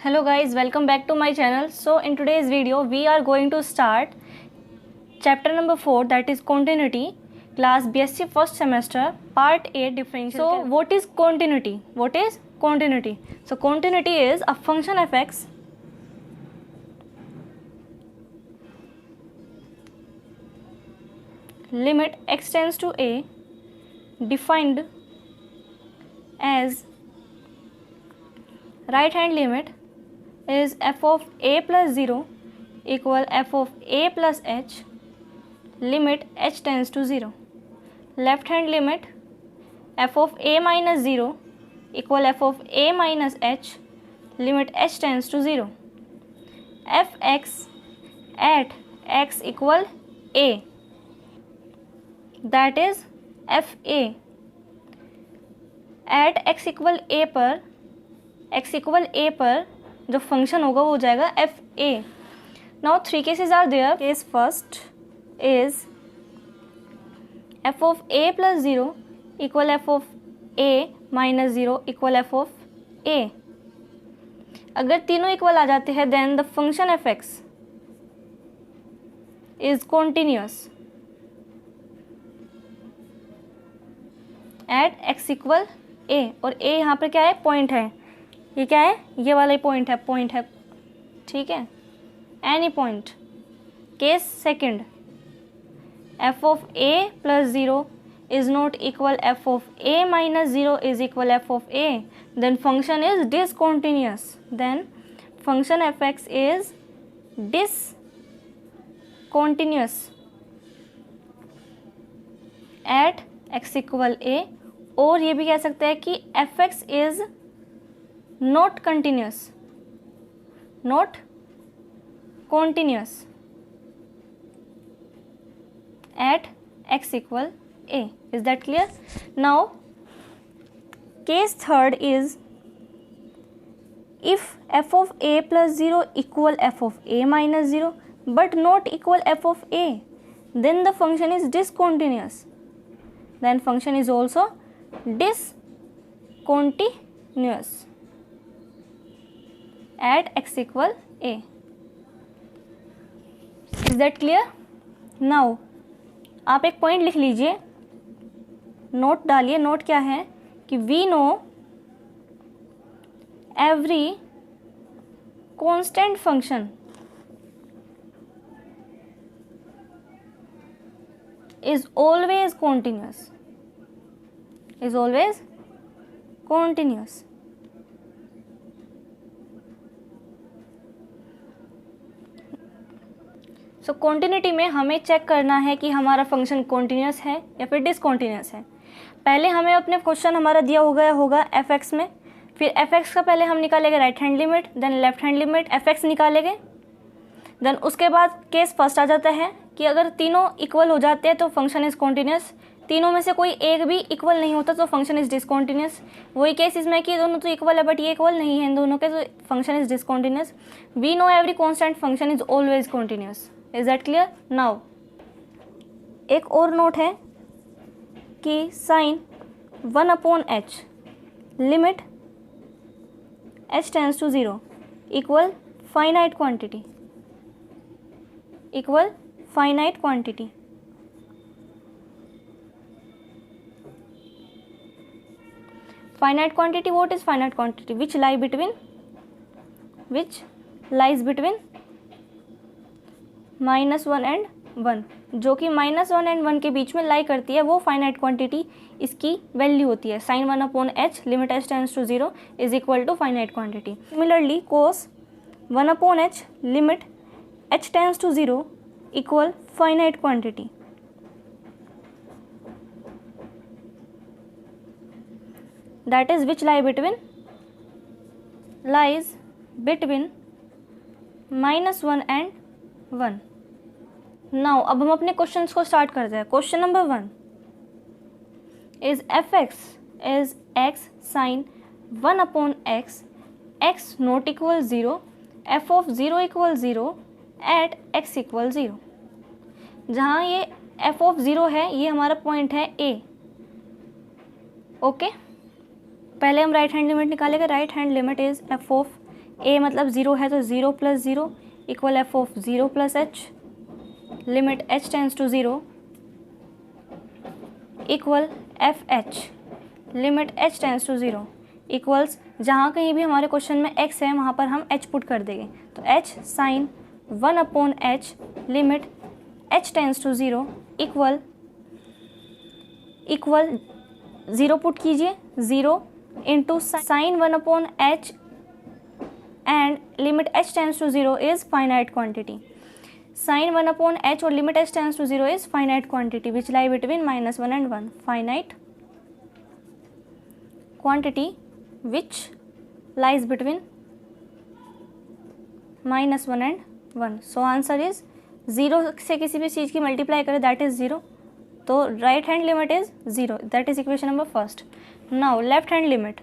Hello guys, welcome back to my channel. So in today's video we are going to start chapter number 4, that is continuity, class BSc first semester, part 8, differential. So what is continuity? So continuity is a function f(x) limit x tends to a defined as right hand limit is f of a plus 0 equal f of a plus h limit h tends to 0. Left hand limit f of a minus 0 equal f of a minus h limit h tends to 0. fx at x equal a, that is fa at x equal a पर जो function होगा वो हो जाएगा F A. Now 3 cases are there. Case first is F of A plus 0 equal F of A minus 0 equal F of A. अगर तीनों equal आ जाते हैं then the function F x is continuous at x equal A. और A यहाँ पर क्या है? पॉइंट है. ये क्या है? ये वाला ही पॉइंट है. ठीक है, any point. Case second, F of A plus 0 is not equal F of A minus 0 is equal F of A. Then function is discontinuous. Then function F x is discontinuous at x equal A. और ये भी कह सकते हैं कि F x is not continuous at x equal a. Is that clear? Now case third is if f of a plus 0 equal f of a minus 0 but not equal f of a, then the function is discontinuous. Then function is also discontinuous at x equal a. Is that clear? Now आप एक point लिख लीजिए, note डालिए. Note क्या है कि we know every constant function is always continuous. So continuity में हमें चेक करना है कि हमारा फंक्शन कॉन्टिन्यूस है या फिर डिसकॉन्टिन्यूस है. पहले हमें अपने क्वेश्चन हमारा दिया होगा एफ एक्स में. फिर एफ एक्स का पहले हम निकालेंगे right hand limit, then left hand limit f x निकालेंगे. देन उसके बाद केस फर्स्ट आ जाता है कि अगर तीनों इक्वल हो जाते हैं तो फंक्शन इज कॉन्टिन्यूस. तीनों में से कोई एक भी इक्वल नहीं होता तो फंक्शन इज डिसकॉन्टिन्यूस. वही केस इसमें कि दोनों तो इक्वल है बट ये इक्वल नहीं है इन दोनों के, तो function is discontinuous. We know every constant function is always continuous. Is that clear? Now एक और नोट है कि sine 1/h limit h tends to 0 equal finite quantity. Finite quantity, what is finite quantity? Which lies between -1 and 1, जो कि -1 and 1 के बीच में लाई करती है, वो फाइनाइट क्वांटिटी इसकी वैल्यू होती है. Sine 1/h limit h tends to 0 is equal to finite quantity. Similarly cos 1/h limit h tends to 0 equal finite quantity. That is which lies between -1 and 1. Now अब हम अपने questions को start करते हैं. Question number 1 is f x is x sine 1/x x not equal 0 f of 0 equal 0 at x equal 0. जहाँ ये F of 0 है ये हमारा पॉइंट है a. ओके, पहले हम राइट हैंड लिमिट निकालेंगे. Right hand limit is F of a मतलब 0 है तो 0 plus 0 equal F of 0 plus h, limit h tends to 0 equal f h, limit h tends to 0 equals, जहाँ कहीं भी हमारे क्वेश्चन में x है वहाँ पर हम h पुट कर देंगे, तो h sine 1/h limit h tends to 0 equal 0 put कीजिए, 0 into sine 1/h and limit h tends to 0 is finite quantity. Sine 1/h और limit h tends to 0 is finite quantity which lie between -1 and 1. Finite quantity which lies between -1 and 1. So answer is 0 से किसी भी चीज़ की multiply करें that is 0, तो right hand limit is 0. That is equation number first. Now left hand limit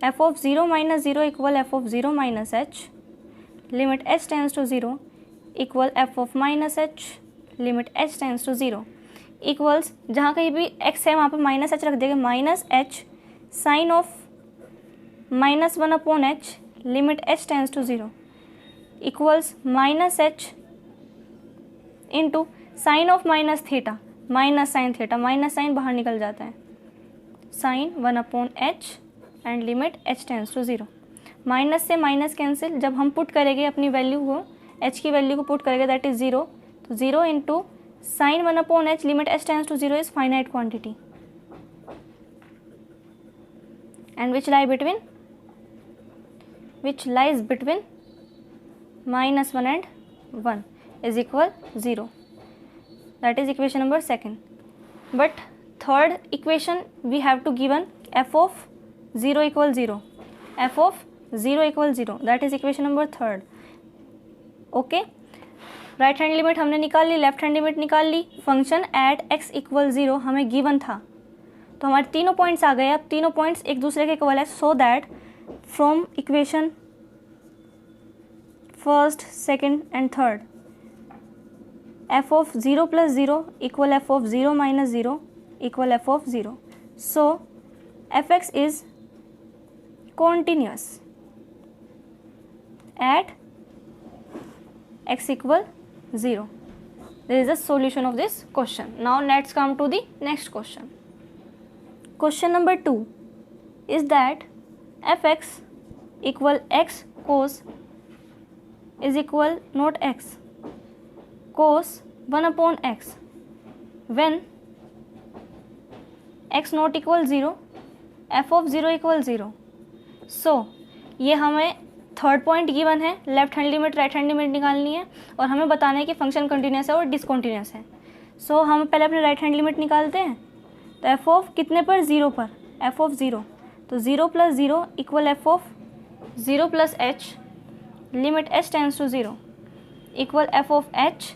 f of 0 minus 0 equal f of 0 minus h, limit h tends to 0 equal f of minus h, limit h tends to 0 equals, जहाँ कहीं भी x है वहाँ पर minus h रख देंगे, minus h sine of -1/h limit h tends to 0 equals minus h into sine of minus theta, minus sine theta, minus sine बाहर निकल जाता है, sine 1/h and limit h tends to 0. Minus से minus cancel, जब हम put करेंगे अपनी value को, h की वैल्यू को पुट करेंगे दैट इज़ 0, तो 0 into sine 1/h limit h tends to 0 is finite quantity and which lies between -1 and 1 is equal 0. That is equation number second. But third equation we have to given f of 0 equal 0, f of 0 equal 0, that is equation number third. Okay, right hand limit हमने निकाल ली, left hand limit निकाल ली, function at x equal 0 हमें given था, तो हमारे तीनों points आ गए. अब तीनों पॉइंट्स एक दूसरे के इक्वल है, so that from equation first, second and third f of 0 plus 0 equal f of 0 minus 0 equal f of 0. So fx is continuous at x equal 0. This is the solution of this question. Now let's come to the next question. Question number 2 is that fx equal x cos is equal not x cos 1/x when x not equal 0 f of 0 equal 0. So ये हमें third point given है, left hand limit right hand limit निकालनी है और हमें बताना है कि फंक्शन कंटिन्यूस है और डिसकंटिन्यूस है. सो हम पहले अपने राइट हैंड लिमिट निकालते हैं. तो एफ ऑफ कितने पर, 0 पर, एफ ऑफ 0, तो 0 plus 0 equal F of 0 plus h limit H tends to 0 equal F of h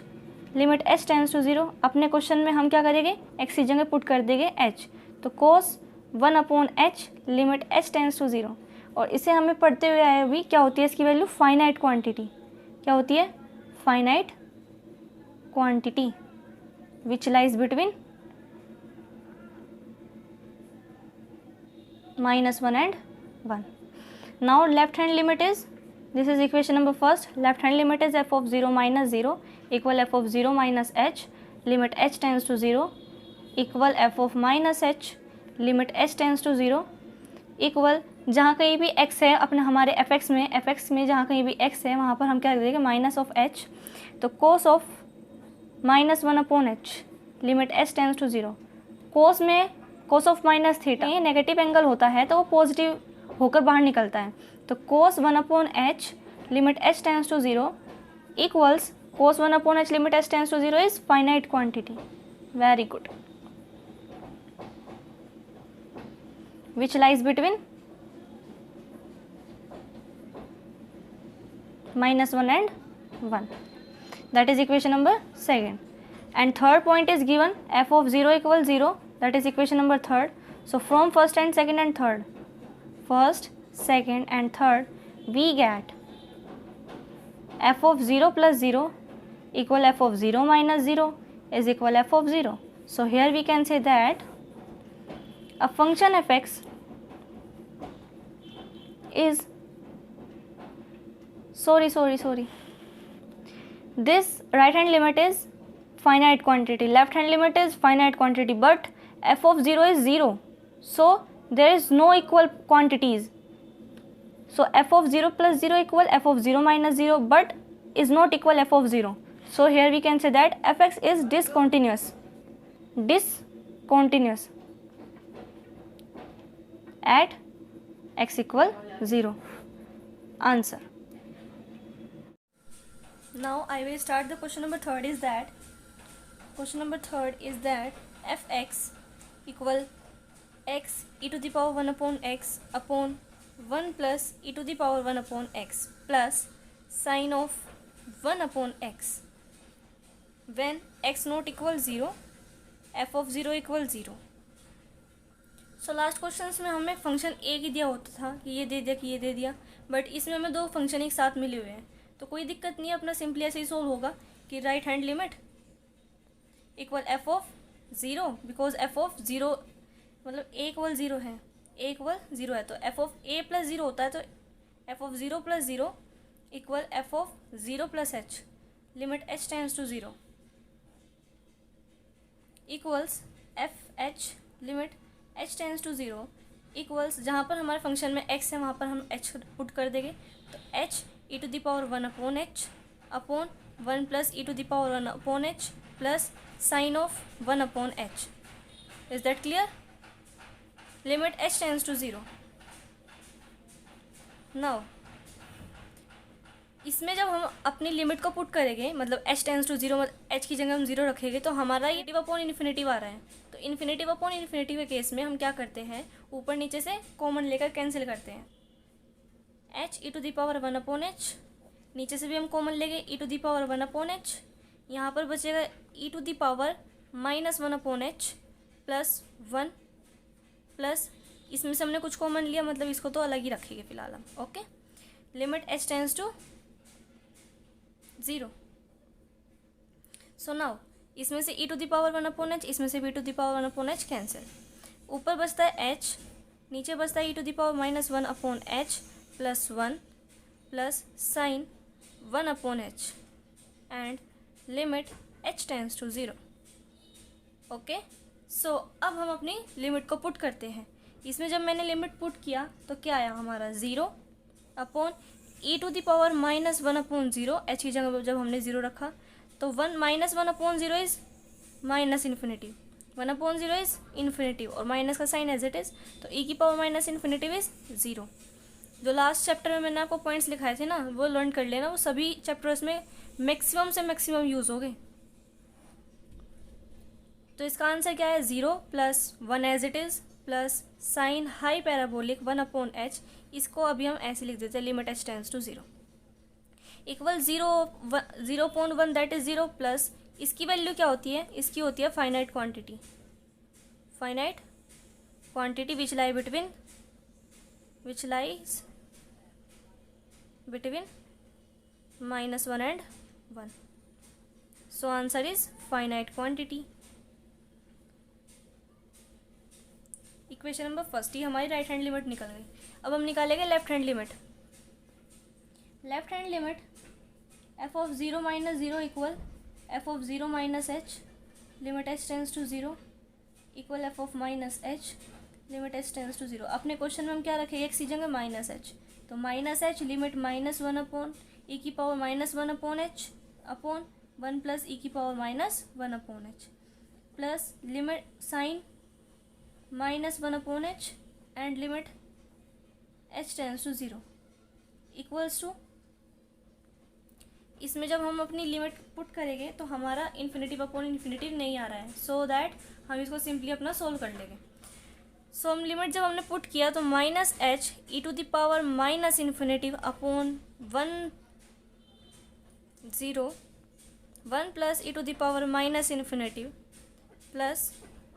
limit H tends to 0. अपने क्वेश्चन में हम क्या करेंगे, एक्स की जगह पुट कर देंगे एच, तो cos 1/h limit H tends to 0. और इसे हमें पढ़ते हुए आए अभी, क्या होती है इसकी वैल्यू, फाइनाइट क्वांटिटी. क्या होती है, finite quantity which lies between -1 and 1. Now left hand limit is, this is equation number first, left hand limit is f of 0 minus 0 equal f of 0 minus h limit h tends to 0 equal f of minus h limit h tends to 0 equal, जहाँ कहीं भी x है अपने हमारे fx में जहाँ कहीं भी x है वहाँ पर हम क्या देंगे, माइनस ऑफ h, तो cos of -1/h limit h tends to 0. cos में cos ऑफ माइनस थीटा, ये नेगेटिव एंगल होता है तो वो पॉजिटिव होकर बाहर निकलता है, तो cos 1/h limit h tends to 0 equals cos 1/h limit h tends to 0 is finite quantity. Very good. which lies between -1 and 1. That is equation number second. And third point is given, f of 0 equals 0. That is equation number third. So from first and second and third, first, second and third, we get f of 0 plus 0 equal f of 0 minus 0 is equal f of 0. So here we can say that a function fx is sorry. This right hand limit is finite quantity, left hand limit is finite quantity, but f of 0 is 0, so there is no equal quantities. So f of 0 plus 0 equal f of 0 minus 0, but is not equal f of 0. So here we can say that fx is discontinuous at x equal 0. Answer. Now I will start the question number third is that fx equal x e to the power 1 upon x upon 1 plus e to the power 1 upon x plus sine of 1 upon x when x not equal 0, f of 0 equal 0. So last question में हमें function एक ही दिया होता था कि ये दे दिया, but इसमें हमें दो फंक्शन एक साथ मिले हुए हैं, तो कोई दिक्कत नहीं है, अपना सिंपली ऐसे ही सोल्व होगा कि right hand limit equal F of 0, because F of 0 मतलब ए इक्वल 0 है, ए इक्वल 0 है, तो एफ ऑफ ए प्लस 0 होता है, तो f of 0 plus 0 equal F of 0 plus h limit h tends to 0 equals f h limit h tends to 0 equals, जहाँ पर हमारे फंक्शन में x है वहाँ पर हम h पुट कर देंगे, तो h e to the power 1 upon h upon 1 plus e to the power 1 upon h plus sine of 1 upon h. Is that clear? Limit h tends to 0. Now इसमें जब हम अपनी लिमिट को put करेंगे, मतलब h टेंड्स टू 0, मतलब h की जगह हम 0 रखेंगे, तो हमारा ये डिव अपॉन इन्फिनिटिव आ रहा है. तो इन्फिनिटिव अपॉन इन्फिनिटिव के केस में हम क्या करते हैं, ऊपर नीचे से कॉमन लेकर कैंसिल करते हैं. h e to the power 1 upon h, नीचे से भी हम कॉमन लेंगे e to the power 1 upon h, यहाँ पर बचेगा e to the power minus 1 upon h plus 1 plus इसमें से हमने कुछ कॉमन लिया, मतलब इसको तो अलग ही रखेंगे फिलहाल हम. Okay, limit h tends to 0. So now इसमें से e to the power 1 upon h, इसमें से b to the power 1 upon h cancel. ऊपर बचता है h, नीचे बचता है e to the power minus 1 upon h plus 1 plus sine 1 upon h and limit h tends to 0. Okay, so अब हम अपनी लिमिट को पुट करते हैं. इसमें जब मैंने लिमिट पुट किया तो क्या आया हमारा 0 upon e to the power minus 1 upon 0, h की जगह जब हमने 0 रखा तो 1 minus 1 upon 0 is minus infinitive, 1 upon 0 is infinitive और माइनस का साइन एज इट इज़, तो e की पावर माइनस इन्फिनिटिव इज 0. जो लास्ट चैप्टर में मैंने आपको पॉइंट्स लिखाए थे ना, वो लर्न कर लेना, वो सभी चैप्टर्स में मैक्सिमम से मैक्सिमम यूज़ हो गए. तो इसका आंसर क्या है, 0 plus 1 as it is plus sine hyperbolic 1 upon h. इसको अभी हम ऐसे लिख देते हैं, limit h tends to 0 equal 0 upon 1 that is 0 plus इसकी वैल्यू क्या होती है, इसकी होती है finite quantity which lies between minus 1 and 1. So answer is finite quantity. Equation number first ही हमारी राइट हैंड लिमिट निकल गई. अब हम निकालेंगे left hand limit. Left hand limit f of 0 minus 0 equal F of 0 minus H limit H tends to 0 equal F of minus H limit H tends to 0. अपने question में हम क्या रखेंगे, एक्स की जगह माइनस एच, तो minus H limit minus 1 upon E की power minus 1 upon H upon 1 plus E की power minus 1 upon H plus limit sine minus 1 upon H and limit H tends to 0 equals to, इसमें जब हम अपनी limit put करेंगे तो हमारा infinitive upon infinitive नहीं आ रहा है, सो दैट हम इसको सिंपली अपना सोल्व कर लेंगे. सो हम लिमिट जब हमने पुट किया तो minus h e to the power minus infinitive upon 1 plus e to the power minus infinitive plus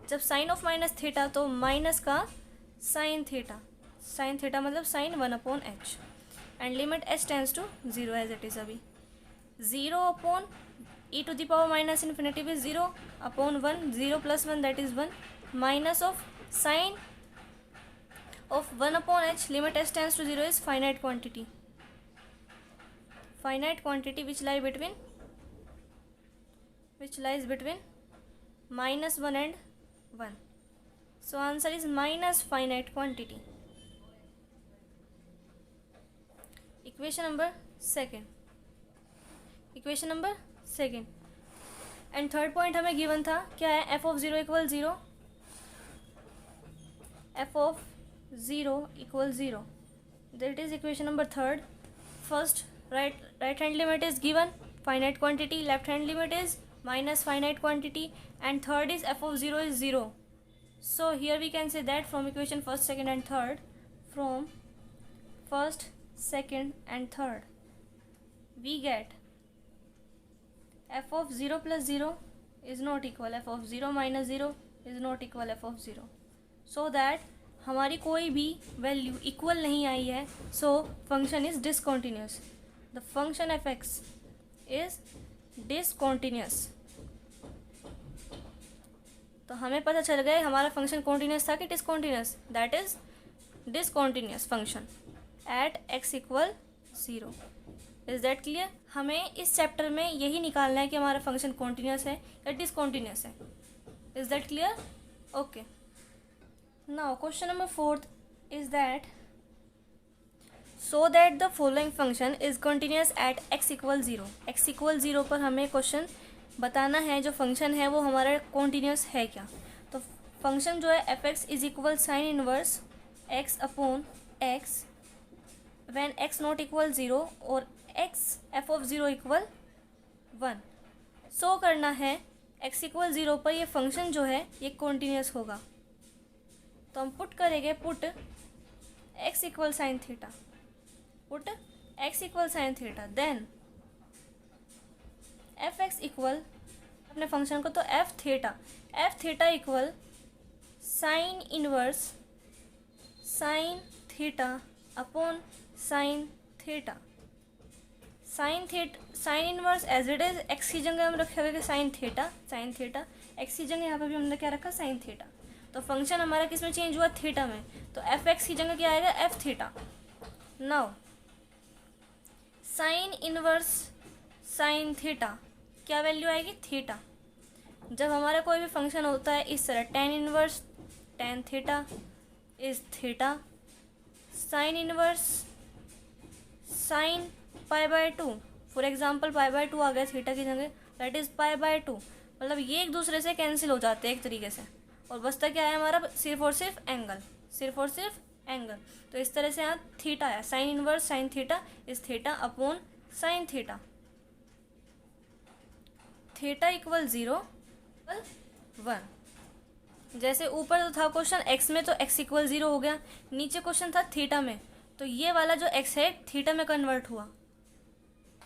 जब साइन ऑफ माइनस थीटा तो माइनस का साइन थीटा मतलब sine 1 upon H and limit H tends to 0 as it is. अभी 0 upon e to the power minus infinitive is 0 upon 1, 0 plus 1 that is 1 minus of sine of 1 upon h limit H tends to 0 is finite quantity. finite quantity which lies between -1 and 1. So answer is minus finite quantity. Equation number second. And third point हमें given था क्या है, F of zero equal zero, F of zero equal zero, that is equation number third. First right hand limit is given finite quantity, left hand limit is minus finite quantity, and third is f of 0 is 0. So here we can say that from equation first, second and third, from first, second and third, we get f of 0 plus 0 is not equal f of 0 minus 0 is not equal f of 0. So that हमारी कोई भी value equal नहीं आई है, so function is discontinuous. The function F x is discontinuous. तो हमें पता चल गया हमारा फंक्शन कॉन्टिन्यूस था कि discontinuous. That is discontinuous function at x equal 0. Is that clear? हमें इस चैप्टर में यही निकालना है कि हमारा फंक्शन कॉन्टिन्यूस है या डिसकॉन्टिन्यूस है. Is that clear? Okay. Now question number 4 is that so that the following function is continuous at x equal 0. x equal 0 पर हमें क्वेश्चन बताना है जो फंक्शन है वो हमारा कॉन्टीन्यूस है क्या. तो फंक्शन जो है F x is equal sine inverse x upon x when x not equal 0 और x f ऑफ 0 इक्वल 1. सो करना है x इक्वल 0 पर ये फंक्शन जो है ये कॉन्टीन्यूस होगा. तो हम पुट करेंगे put x equal sine theta, put x equal sine theta, then f x equal अपने फंक्शन को तो f theta equal sine inverse sine theta upon sine theta. Sine inverse as it is x की जगह हम रखेंगे sine theta, x की जगह यहाँ पर भी हमने क्या रखा, साइन थीटा. तो फंक्शन हमारा किस में चेंज हुआ, थीटा में. तो एफ एक्स की जगह क्या आएगा, F theta. Now sine inverse sine theta क्या वैल्यू आएगी, थीटा. जब हमारा कोई भी फंक्शन होता है इस तरह, tan inverse tan theta is theta, sine inverse sine pi by 2, for example pi by 2 आ गया थीटा की जगह, दैट इज पाई बाय 2. मतलब ये एक दूसरे से कैंसिल हो जाते हैं एक तरीके से, और बचता क्या है हमारा, सिर्फ और सिर्फ एंगल. तो इस तरह से यहाँ थीटा है, sign inverse sine theta is theta upon sine theta. Theta equal 0 equal 1. जैसे ऊपर तो था क्वेश्चन एक्स में, तो एक्स इक्वल 0 हो गया. नीचे क्वेश्चन था थीटा में, तो ये वाला जो एक्स है थीटा में कन्वर्ट हुआ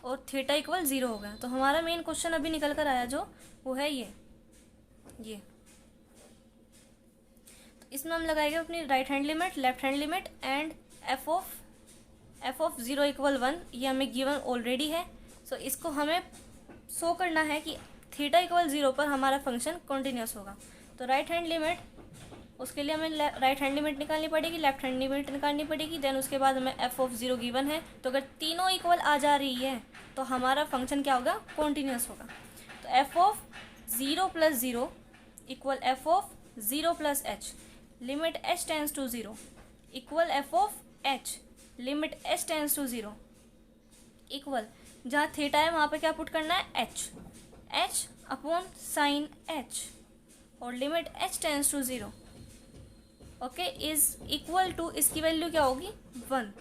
और थीटा इक्वल 0 हो गया. तो हमारा मेन क्वेश्चन अभी निकल कर आया जो वो है ये. इसमें हम लगाएंगे अपनी right hand limit, left hand limit and F of 0 equal 1. ये हमें गिवन ऑलरेडी है. सो इसको हमें शो करना है कि थीटा इक्वल 0 पर हमारा फंक्शन कॉन्टीन्यूस होगा. तो राइट हैंड लिमिट, उसके लिए हमें राइट हैंड लिमिट निकालनी पड़ेगी, लेफ्ट हैंड लिमिट निकालनी पड़ेगी. देन उसके बाद हमें एफ ऑफ 0 गिवन है. तो अगर तीनों इक्वल आ जा रही है तो हमारा फंक्शन क्या होगा, कॉन्टीन्यूस होगा. तो f of 0 plus 0 equal F of 0 plus h, limit h tends to 0 equal F of h, limit h tends to 0 equal, जहाँ थीटा है वहाँ पे क्या पुट करना है, h अपॉन साइन h, और limit h tends to 0 okay is equal to, इसकी value क्या होगी, 1.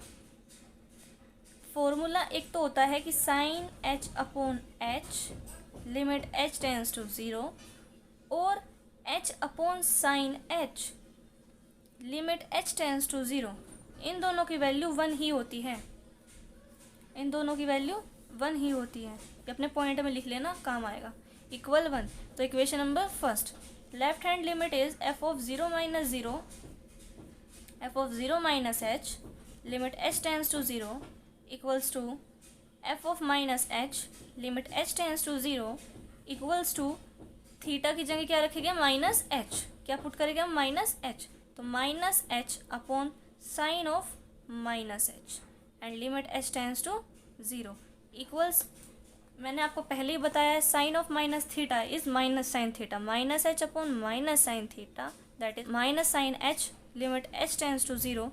फॉर्मूला एक तो होता है कि sine h upon h, limit h tends to 0, और h upon sine h, limit h tends to 0. इन दोनों की वैल्यू 1 ही होती है, ये अपने पॉइंट में लिख लेना, काम आएगा. इक्वल 1. तो equation number first, left hand limit is F of 0 minus h, limit h tends to 0 equals to f of minus h, limit h tends to 0 equals to, theta की जगह क्या रखेंगे, माइनस h. क्या put करेंगे हम, minus h. तो minus h upon sine of minus h and limit h tends to 0. Equals, मैंने आपको पहले ही बताया है sine of minus theta is minus sine theta, minus h upon minus sine theta, that is minus sine h, limit h tends to 0,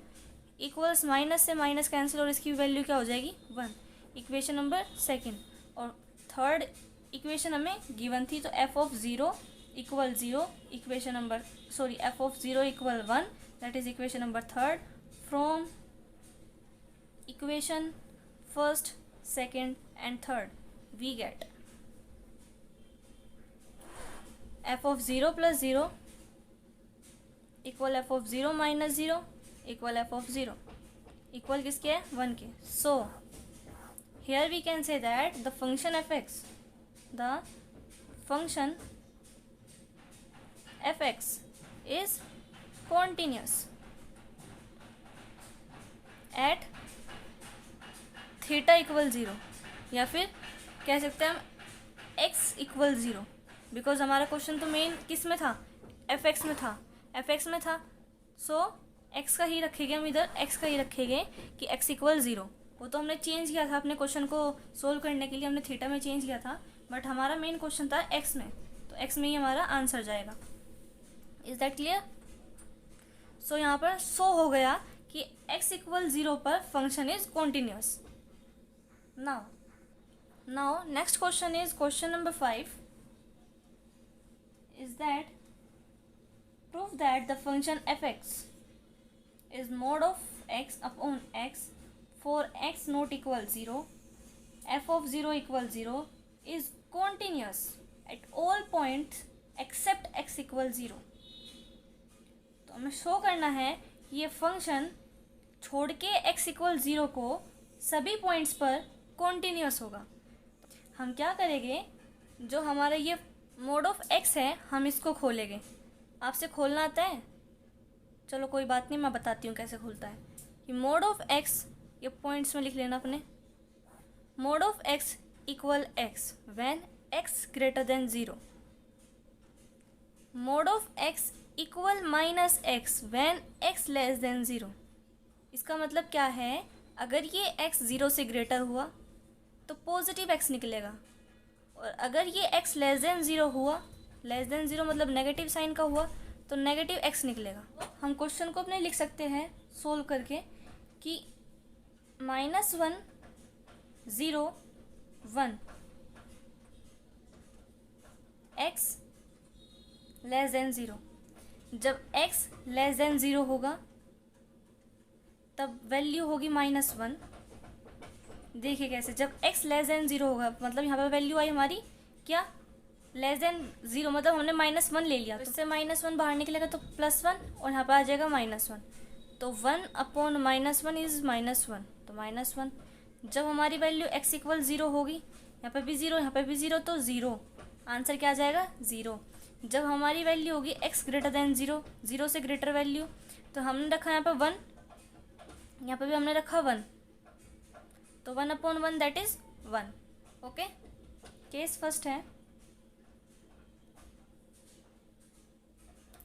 equals minus से minus cancel और इसकी value क्या हो जाएगी 1। Equation number second. और third equation हमें given थी, तो f of zero equal 0, equation number F of 0 equal 1, that is equation number third. From equation first, second and third we get f of 0 plus 0 equal f of 0 minus 0 equal f of 0 equal किसके है 1 के। So here we can say that the function fx is continuous at theta equal 0, या फिर कह सकते हैं हम x equal 0, because हमारा क्वेश्चन तो मेन किस में था, fx में था। सो x का ही रखेंगे हम, इधर x का ही रखेंगे कि x इक्वल 0। वो तो हमने चेंज किया था अपने क्वेश्चन को सोल्व करने के लिए, हमने थीटा में चेंज किया था, बट हमारा मेन क्वेश्चन था x में, तो x में ही हमारा आंसर जाएगा। Is that clear? सो यहाँ पर हो गया कि x इक्वल 0 पर function is continuous. Now next question is question number 5, is that prove that the function fx is mod of x upon x for x not equal 0, f of 0 equal 0 is continuous at all points except x equal 0। तो हमें show करना है कि ये function छोड़ के x equal 0 को सभी पॉइंट्स पर कॉन्टिन्यूस होगा। हम क्या करेंगे, जो हमारा ये मोड ऑफ एक्स है हम इसको खोलेंगे। आपसे खोलना आता है? चलो कोई बात नहीं, मैं बताती हूँ कैसे खुलता है। कि मोड ऑफ एक्स, ये पॉइंट्स में लिख लेना अपने, mode of x equal x when x greater then 0, mode of x equal minus x when x less than 0। इसका मतलब क्या है, अगर ये एक्स 0 से ग्रेटर हुआ तो पॉजिटिव एक्स निकलेगा, और अगर ये एक्स लेस देन 0 हुआ, लेस देन 0 मतलब नेगेटिव साइन का हुआ, तो नेगेटिव एक्स निकलेगा। हम क्वेश्चन को अपने लिख सकते हैं सोल्व करके कि -1 0 1 एक्स लेस देन 0। जब एक्स लेस देन 0 होगा तब वैल्यू होगी -1। देखिए कैसे, जब x लेस देन 0 होगा मतलब यहाँ पर वैल्यू आई हमारी क्या, लेस देन 0, मतलब हमने -1 ले लिया, तो इससे -1 बाहर निकलेगा तो +1, और यहाँ पर आ जाएगा -1, तो 1 अपॉन -1 इज -1, तो -1। जब हमारी वैल्यू x इक्वल 0 होगी, यहाँ पर भी 0, यहाँ पर भी 0, तो 0, आंसर क्या आ जाएगा 0। जब हमारी वैल्यू होगी x ग्रेटर देन 0, 0 से ग्रेटर वैल्यू, तो हमने रखा यहाँ पर 1, यहाँ पर भी हमने रखा 1, तो 1 upon 1 that is 1। Okay, case first है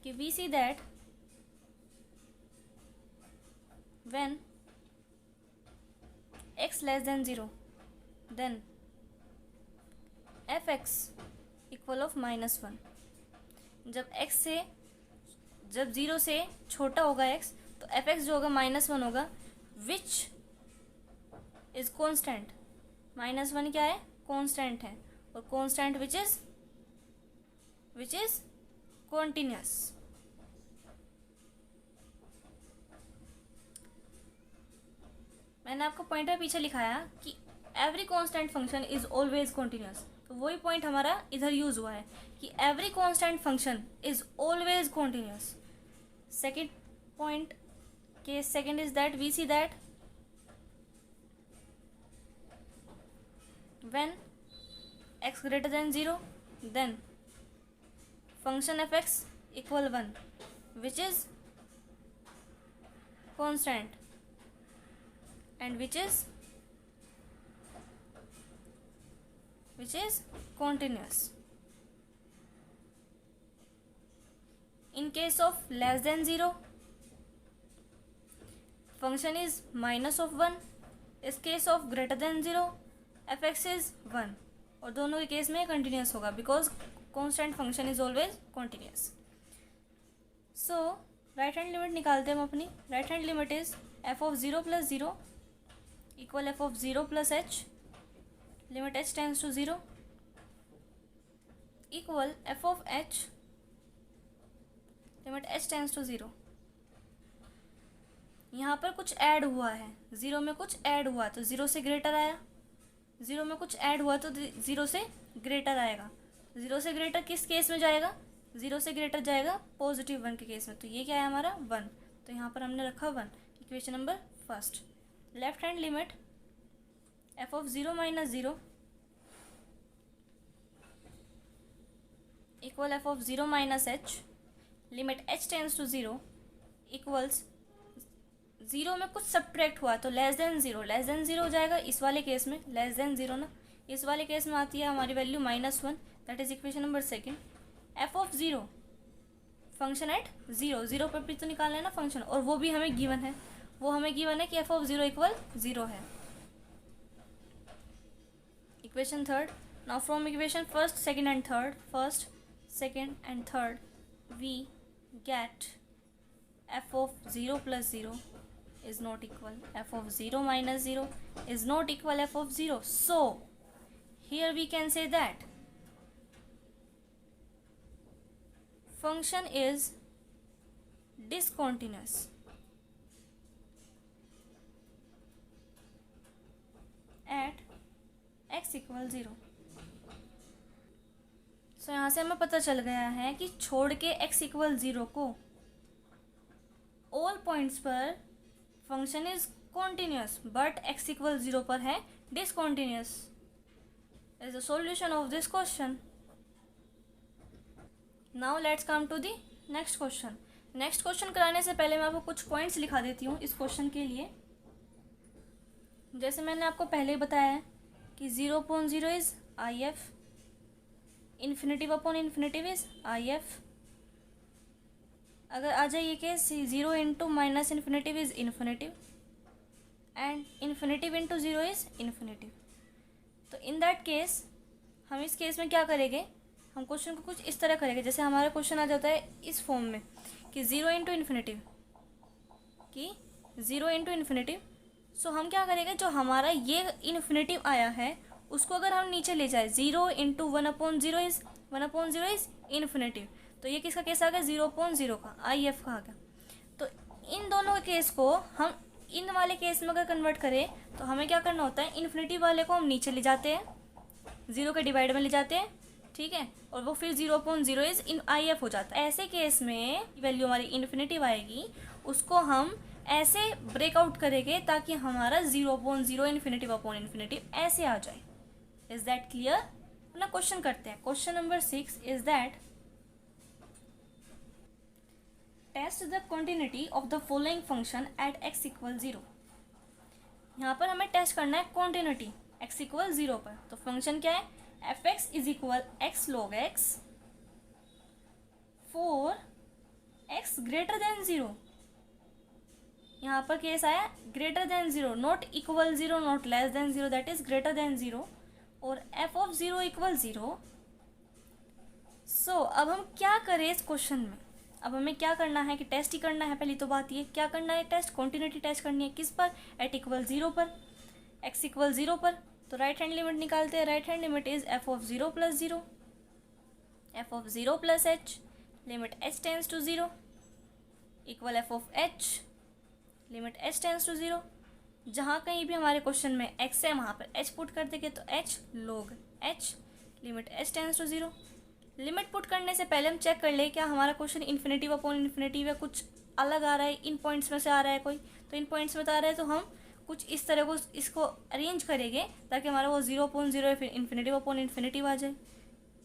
कि we see that when x less than 0 then fx equal of -1। जब 0 से छोटा होगा x, तो fx जो होगा -1 होगा, विच इज कॉन्स्टेंट। -1 क्या है, कॉन्स्टेंट है, और कॉन्स्टेंट विच इज कॉन्टिन्यूस। मैंने आपको पॉइंट में पीछे लिखाया कि every constant function is always continuous, तो वही पॉइंट हमारा इधर यूज हुआ है कि every constant function is always continuous. Second point, case second is that we see that when x greater than 0 then function fx equal 1 which is constant and which is continuous. In case of less than 0 function is minus of 1. In case of greater than 0 f x is 1 और दोनों के case में continuous होगा because constant function is always continuous. So right hand limit निकालते हैं हम अपनी। Right hand limit is F of 0 plus 0 equal F of 0 plus h limit h tends to 0 equal F of h limit h tends to 0। यहाँ पर कुछ add हुआ है, 0 में कुछ ऐड हुआ तो 0 से ग्रेटर आया, 0 में कुछ ऐड हुआ तो 0 से ग्रेटर आएगा। 0 से ग्रेटर किस केस में जाएगा? 0 से ग्रेटर जाएगा पॉजिटिव 1 के केस में। तो ये क्या है हमारा 1, तो यहाँ पर हमने रखा 1। Equation number first. Left hand limit f of 0 minus 0 equal F of 0 minus H limit h tends to 0 equals 0 में कुछ सब्ट्रैक्ट हुआ तो लेस देन 0 हो जाएगा इस वाले केस में। लेस देन 0 ना, इस वाले केस में आती है हमारी value -1। That is equation number second. F of 0 function at 0 पर भी तो निकालना है ना फंक्शन, और वो भी हमें गिवन है। वो हमें गिवन है कि एफ ऑफ 0 इक्वल 0 है। Equation third. Now from equation first second and third we get f of 0 plus 0 is not equal f of 0 minus 0 is not equal f of 0. So here we can say that function is discontinuous at x equal 0. So यहाँ से हमें पता चल गया है कि छोड़ के x equal 0 को ऑल पॉइंट्स पर function is continuous but x equal 0 पर है discontinuous. Is the solution of this question. Now let's come to the next question. Next question कराने से पहले मैं आपको कुछ पॉइंट्स लिखा देती हूँ इस क्वेश्चन के लिए। जैसे मैंने आपको पहले ही बताया है कि 0/0 is IF, infinitive upon infinitive is IF। अगर आ जाइए कि 0 into minus infinitive is infinitive and infinitive into 0 is infinitive, तो इन दैट केस हम इस केस में क्या करेंगे? हम क्वेश्चन को कुछ इस तरह करेंगे जैसे हमारा क्वेश्चन आ जाता है इस फॉर्म में कि 0 इंटू इन्फिनिटिव। सो हम क्या करेंगे, जो हमारा ये इन्फिनिटिव आया है उसको अगर हम नीचे ले जाए 0 इंटू 1/0 इज इन्फिनिटिव, तो ये किसका केस आ गया? 0/0 का, IF का आ गया। तो इन दोनों के केस को हम इन वाले केस में अगर कन्वर्ट करें तो हमें क्या करना होता है? इन्फिनिटिव वाले को हम नीचे ले जाते हैं, 0 के डिवाइड में ले जाते हैं, ठीक है, और वो फिर 0/0 इज इन IF हो जाता है। ऐसे केस में वैल्यू हमारी इन्फिनिटिव आएगी, उसको हम ऐसे ब्रेकआउट करेंगे ताकि हमारा 0/0 इन्फिनिटिव अपॉन इन्फिनिटिव ऐसे आ जाए। Is that clear? अपना क्वेश्चन करते हैं। Question number 6 is that test the continuity of the following function at x equal 0। यहाँ पर हमें टेस्ट करना है कॉन्टिन्यूटी x इक्वल 0 पर। तो फंक्शन क्या है? f(x) is equal x log x for x greater than 0। यहाँ पर केस आया greater than 0, not equal 0, not less than 0, that is greater than 0, और f ऑफ 0 इक्वल 0। सो अब हम क्या करें इस क्वेश्चन में? अब हमें क्या करना है कि टेस्ट ही करना है। पहली तो बात ये क्या करना है, टेस्ट कॉन्टिन्यूटी टेस्ट करनी है। किस पर? एट इक्वल 0 पर, x इक्वल 0 पर। तो राइट हैंड लिमिट निकालते हैं। Right hand limit is f of 0 plus 0 f of 0 plus h limit h tends to 0 equal f of h limit h tends to 0। जहाँ कहीं भी हमारे क्वेश्चन में x है वहाँ पर h पुट कर देंगे, तो h log h limit h tends to 0। Limit put करने से पहले हम चेक कर ले क्या हमारा क्वेश्चन इन्फिनिटिव अपॉन इन्फिनिटिव है, कुछ अलग आ रहा है, इन पॉइंट्स में से आ रहा है कोई, तो इन पॉइंट्स में तो आ रहा है, तो हम कुछ इस तरह को इसको अरेंज करेंगे ताकि हमारा वो 0/0 या फिर इन्फिनिटिव अपॉन इन्फिनिटिव आ जाए।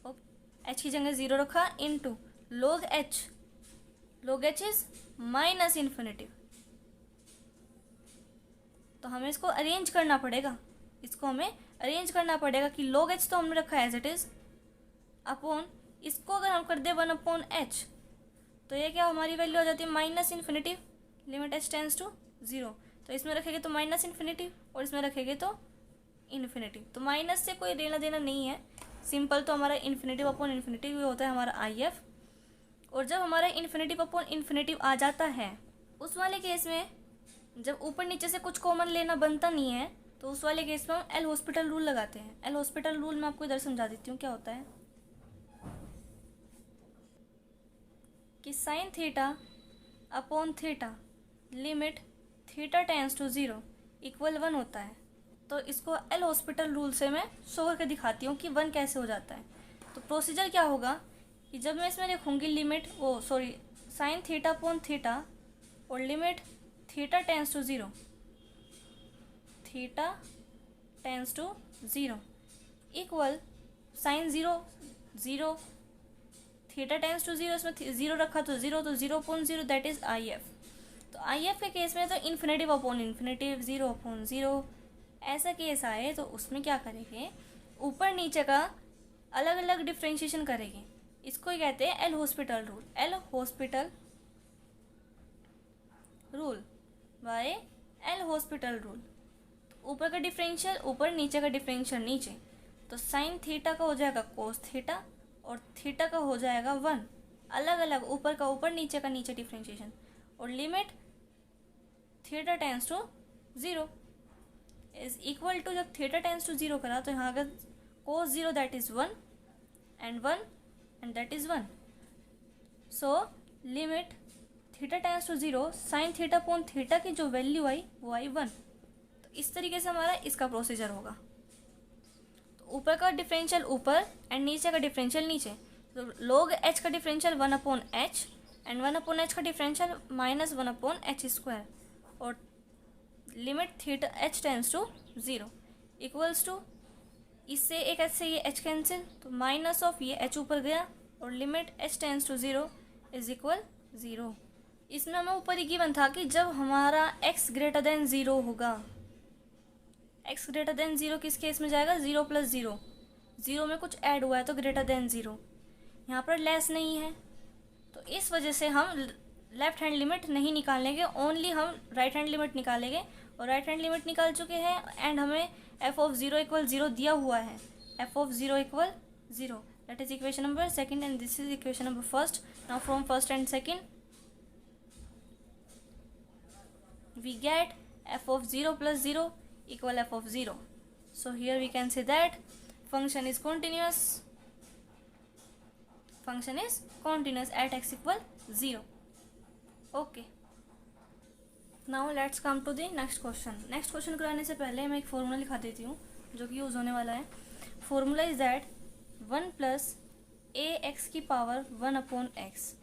ओके, h की जगह 0 रखा into log h is minus infinitive. तो हमें इसको अरेंज करना पड़ेगा, कि log h तो हमने रखा है एज इट इज अपॉन, इसको अगर हम कर दे 1/h तो ये क्या हमारी वैल्यू आ जाती है minus infinitive limit h tends to 0। तो इसमें रखेंगे तो माइनस इन्फिनिटिव और इसमें रखेंगे तो इन्फिनिटी। तो माइनस से कोई लेना देना नहीं है, सिंपल तो हमारा इन्फिनिटिव अपॉन इन्फिनिटिव होता है हमारा आई एफ। और जब हमारा इन्फिनिटिव अपॉन इन्फिनिटिव आ जाता है उस वाले केस में, जब ऊपर नीचे से कुछ कॉमन लेना बनता नहीं है, तो उस वाले केस में हम एल हॉस्पिटल रूल लगाते हैं। एल हॉस्पिटल रूल मैं आपको इधर समझा देती हूँ क्या होता है कि sine theta upon theta limit theta tends to 0 equal 1 होता है। तो इसको एल हॉस्पिटल रूल से मैं शो करके दिखाती हूँ कि 1 कैसे हो जाता है। तो प्रोसीजर क्या होगा कि जब मैं इसमें लिखूँगी limit sine theta upon theta और limit theta tends to 0, theta tends to 0 equal sine 0 theta tends to 0, इसमें 0 रखा तो 0, तो 0/0 दैट इज आई एफ। तो आई एफ के केस में तो इन्फिनेटिव अपॉन इन्फिनेटिव 0/0 ऐसा केस आए तो उसमें क्या करेंगे, ऊपर नीचे का अलग अलग डिफ्रेंशिएशन करेंगे। इसको ही कहते हैं L hospital rule. L hospital rule by L hospital rule. ऊपर का डिफरेंशियल ऊपर, नीचे का डिफरेंशियल नीचे। तो साइन थीटा का हो जाएगा कोस थीटा और थीटा का हो जाएगा 1, अलग अलग, ऊपर का ऊपर, नीचे का नीचे डिफरेंशिएशन। और limit theta tends to 0 is equal to, जब थीटा टेंस टू 0 करा तो यहाँ का cos 0 that is 1 and that is 1। So limit theta tends to 0 sine theta upon theta की जो वैल्यू आई वो आई 1। तो इस तरीके से हमारा इसका प्रोसीजर होगा। तो ऊपर का डिफरेंशियल ऊपर एंड नीचे का डिफरेंशियल नीचे। तो log h का डिफरेंशियल 1/h एंड 1/h का डिफरेंशियल -1/h²। और limit theta h tends to 0 equals to, इससे एक h से ये h कैंसिल, तो माइनस ऑफ ये h ऊपर गया और limit h tends to 0 is equal 0। इसमें हमें ऊपर ही गिवन था कि जब हमारा x ग्रेटर देन 0 होगा, x ग्रेटर देन 0 किस केस में जाएगा, 0 + 0, 0 में कुछ ऐड हुआ है तो ग्रेटर देन 0। यहाँ पर लेस नहीं है तो इस वजह से हम लेफ्ट हैंड लिमिट नहीं निकालेंगे, ओनली हम राइट हैंड लिमिट निकालेंगे। और राइट हैंड लिमिट निकाल चुके हैं एंड हमें f(0 = 0 दिया हुआ है। f(0 = 0 that is equation number second and this is equation number first. Now from first and second we get f(0 + 0 = f(0). So here we can say that function is continuous at x = 0. Okay, now let's come to the next question. Next question कराने से पहले मैं एक formula लिखा देती हूँ जो कि यूज़ होने वाला है। Formula is that 1 + ax⁴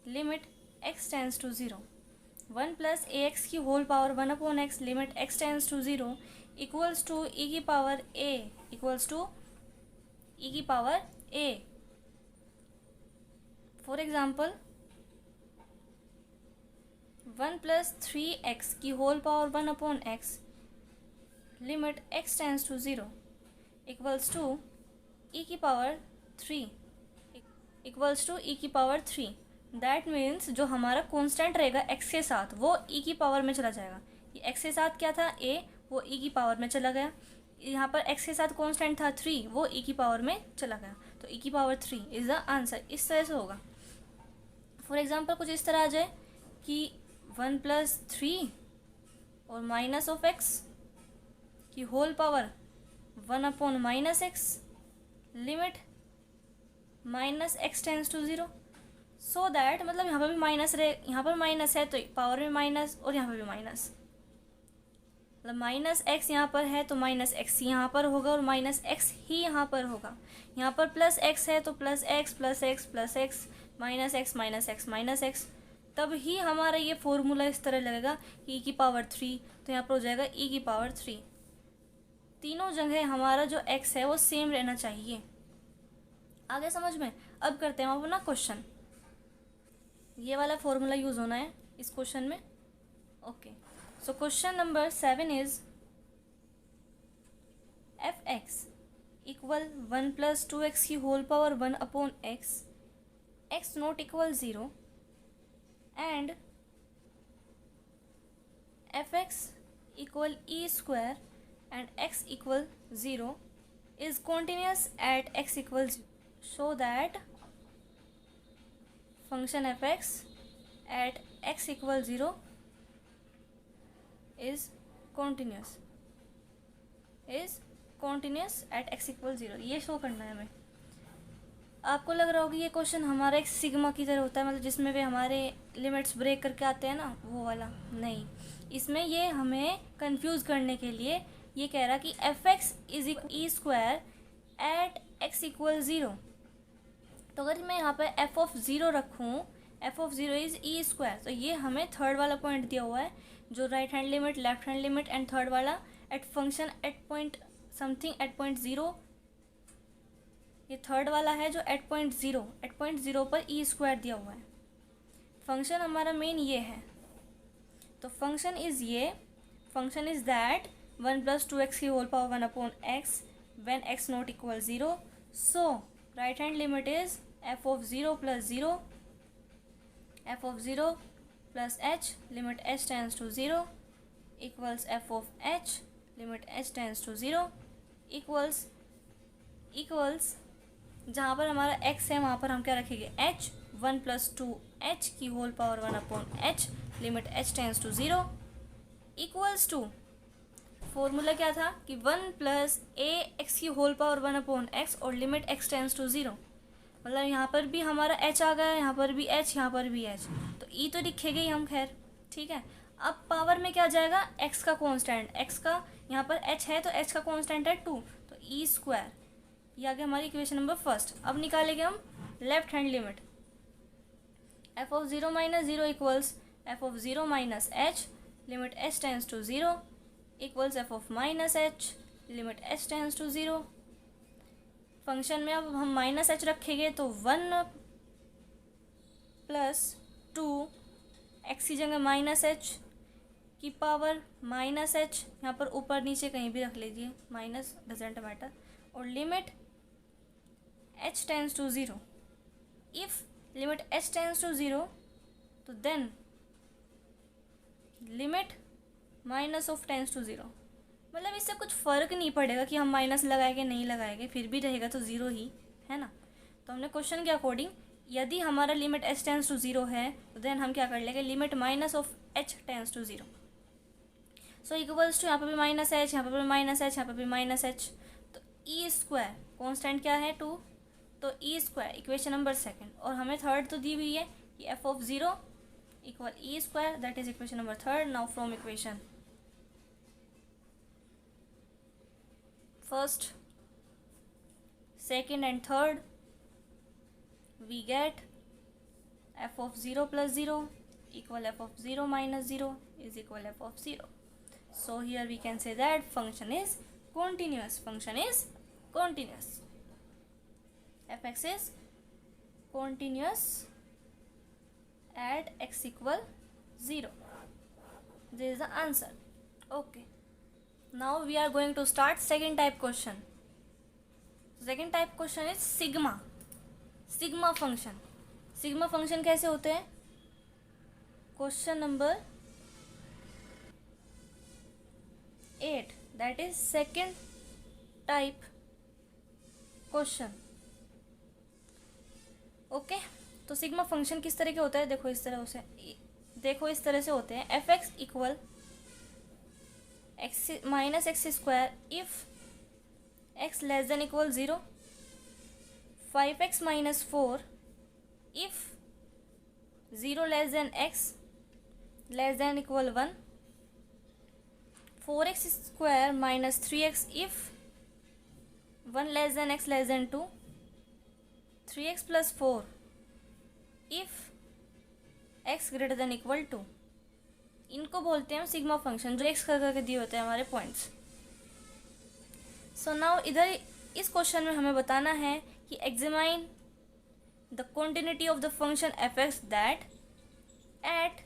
limit x tends to 0। 1 + ax⁴ limit x tends to 0 equals to e⁴a। For example 1 + 3x⁴ limit x tends to 0 equals to e⁴. That means जो हमारा कांस्टेंट रहेगा x के साथ वो e⁴ में चला जाएगा। ये x के साथ क्या था a, वो e⁴ में चला गया। यहाँ पर x के साथ कांस्टेंट था 3, वो e⁴ में चला गया। तो e⁴ इज द आंसर। इस तरह से होगा। फॉर एग्जाम्पल कुछ इस तरह आ जाए कि 1 + 3 और माइनस ऑफ x की whole power 1/-x limit -x tends to 0। So that मतलब यहाँ पर भी माइनस रहे, यहाँ पर माइनस है तो पावर में माइनस और यहाँ पर भी माइनस, मतलब -x यहाँ पर है तो -x यहाँ पर होगा और -x ही यहाँ पर होगा। यहाँ पर +x है तो +x -x, तब ही हमारा ये फॉर्मूला इस तरह लगेगा कि e⁴, तो यहाँ पर हो जाएगा e⁴। तीनों जगह हमारा जो x है वो सेम रहना चाहिए। आगे समझ में? अब करते हैं हम अपना क्वेश्चन। ये वाला फॉर्मूला यूज़ होना है इस क्वेश्चन में। Okay, so question number 7 is f(x) = 1 + 2x⁴1/x, x not equal 0 and f(x) = e² and x equal 0 is continuous at x equals 0. Show that function fx at x equals 0 is continuous at x equals 0. ये show करना है हमें. आपको लग रहा होगा ये question हमारा एक सिग्मा की तरह होता है, मतलब जिसमें भी हमारे लिमिट्स ब्रेक करके आते हैं ना, वो वाला नहीं. इसमें ये हमें कंफ्यूज करने के लिए ये कह रहा कि F x is e square at x equal 0. तो अगर मैं यहाँ पे एफ ऑफ 0 रखूँ, F of 0 is e square, तो ये हमें थर्ड वाला पॉइंट दिया हुआ है, जो right hand limit, left hand limit and third वाला at function at point something at point 0. ये थर्ड वाला है जो एट पॉइंट 0 पर ई स्क्वायर दिया हुआ है. फंक्शन हमारा मेन ये है. तो फंक्शन इज दैट 1 + 2x की whole power 1 upon x when x not equal 0. So right hand limit is f of 0 plus 0 plus h limit h tends to 0 equals f of h limit h tends to 0 equals जहाँ पर हमारा x है वहाँ पर हम क्या रखेंगे, h 1 + 2h की whole power 1 upon h limit h tends to 0 equals to, formula क्या था कि 1 + ax की होल पावर 1 अपॉन x और लिमिट x टेंस टू 0. मतलब यहाँ पर भी हमारा h आ गया, यहाँ पर भी h, यहाँ पर भी h, तो e तो लिखेंगे ही हम. खैर ठीक है. अब पावर में क्या जाएगा, x का कॉन्स्टेंट, x का यहाँ पर h है तो h का कॉन्स्टेंट है 2, तो ई स्क्वायर. ये आ गया हमारी इक्वेशन नंबर फर्स्ट. अब निकालेंगे हम left hand limit. f of 0 - 0 equals f of 0 - h limit h tends to 0 equals f of -h limit h tends to 0. Function में अब हम -h रखेंगे तो 1 + 2 x की जगह -h की पावर -h, यहाँ पर ऊपर नीचे कहीं भी रख लीजिए, माइनस डजेंट मैटर, और limit h tends to 0. If limit h tends to 0 तो then limit minus of tends to 0. मतलब इससे कुछ फ़र्क नहीं पड़ेगा कि हम माइनस लगाएंगे नहीं लगाएंगे, फिर भी रहेगा तो 0 ही है ना. तो हमने क्वेश्चन के अकॉर्डिंग यदि हमारा लिमिट h टेंस टू 0 है तो देन हम क्या कर लेंगे, limit minus of h tends to 0. So equals to यहाँ पर भी -h, यहाँ पर भी -h, यहाँ पर भी -h. तो ई स्क्वायर कॉन्स्टेंट क्या है 2, तो E square equation number second. और हमें थर्ड तो दी हुई है कि f of 0 equal E square, that is equation number third. Now from equation first, second and third we get f of 0 + 0 equal f of 0 - 0 is equal f of 0. So here we can say that function is continuous. Fx is continuous at x equal 0. This is the answer. Okay. Now we are going to start second type question. Second type question is sigma function. Sigma function कैसे होते हैं? Question number 8, that is second type question. Okay. तो sigma function किस तरह के होता है, देखो इस तरह से होते हैं. F x equal -x square if x less than equal 0, 5x - 4 if 0 less than x less than equal 1, 4x square - 3x if 1 less than x less than 2, 3x + 4 if x greater than equal 2. इनको बोलते हैं sigma function, जो x करके दिए होते हैं हमारे points. So now इधर इस क्वेश्चन में हमें बताना है कि examine the continuity of the function F x that at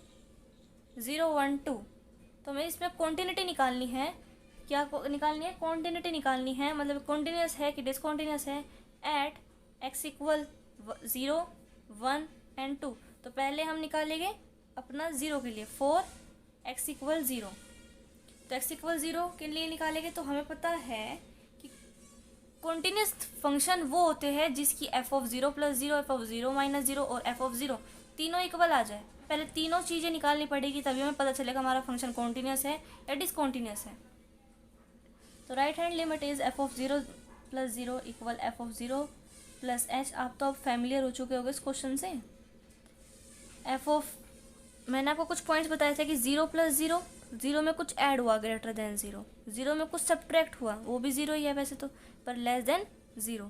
0 1 2. तो हमें इसमें कॉन्टिन्यूटी निकालनी है. क्या निकालनी है? कॉन्टिन्यूटी निकालनी है, मतलब कॉन्टिन्यूस है कि डिसकॉन्टिन्यूस है एट x इक्वल 0 1 एंड 2. तो पहले हम निकालेंगे अपना 0 के लिए 4x इक्वल 0. तो x इक्वल 0 के लिए निकालेंगे तो हमें पता है कि कॉन्टिन्यूस फंक्शन वो होते हैं जिसकी f of 0 plus 0, f of 0 minus 0 और f ऑफ 0 तीनों इक्वल आ जाए। पहले तीनों चीज़ें निकालनी पड़ेगी तभी हमें पता चलेगा हमारा फंक्शन कॉन्टिन्यूस है या डिसकॉन्टिन्यूस है। तो right hand limit is f of 0 plus 0 equal f of 0 plus h। आप तो अब फैमिलियर हो चुके होगे इस क्वेश्चन से। f ऑफ, मैंने आपको कुछ पॉइंट्स बताए थे कि 0 प्लस 0, 0 में कुछ ऐड हुआ ग्रेटर देन 0, 0 में कुछ सब्ट्रैक्ट हुआ वो भी 0 ही है वैसे तो, पर लेस देन 0,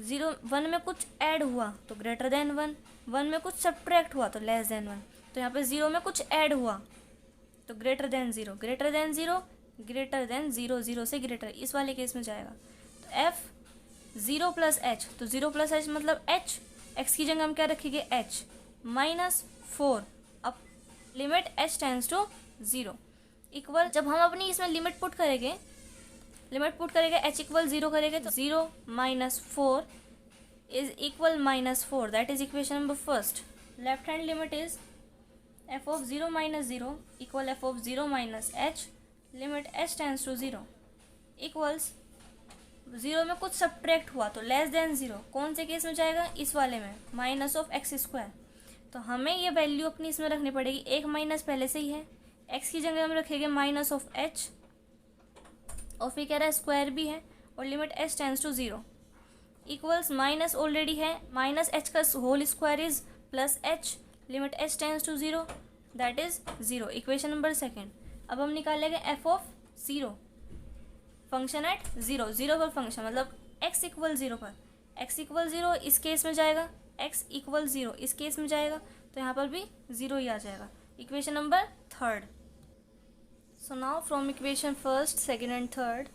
0 1 में कुछ ऐड हुआ तो ग्रेटर देन 1, 1 में कुछ सब्ट्रैक्ट हुआ तो लेस देन 1। तो यहाँ पे 0 में कुछ ऐड हुआ तो greater than 0, greater than 0, greater than 0, 0 से ग्रेटर, इस वाले केस में जाएगा। तो f 0 प्लस एच, तो 0 प्लस एच मतलब h, x की जगह हम क्या रखेंगे h माइनस 4, अब limit h tends to 0 equal, जब हम अपनी इसमें लिमिट पुट करेंगे h इक्वल 0 करेंगे तो 0 minus 4 is equal minus 4, that is equation number first. Left hand limit is f of 0 minus 0 equal f of 0 minus h, limit h tends to 0 equals 0 में कुछ subtract हुआ तो less than 0, कौन से case में जाएगा, इस वाले में, माइनस ऑफ एक्स स्क्वायर। तो हमें ये वैल्यू अपनी इसमें रखनी पड़ेगी, एक माइनस पहले से ही है, x की जगह हम रखेंगे माइनस ऑफ h और फिर कह रहा है स्क्वायर भी है और limit h tends to 0 equals minus already है, माइनस h का whole square is plus h, limit h tends to 0 that is 0, equation number second. अब हम निकालेंगे f ऑफ 0, फंक्शन एट 0, 0 पर फंक्शन मतलब x इक्वल 0 पर, x इक्वल 0 इस case में जाएगा, x इक्वल 0 इस केस में जाएगा, तो यहाँ पर भी 0 ही आ जाएगा, equation number third. So now from equation first, second and third,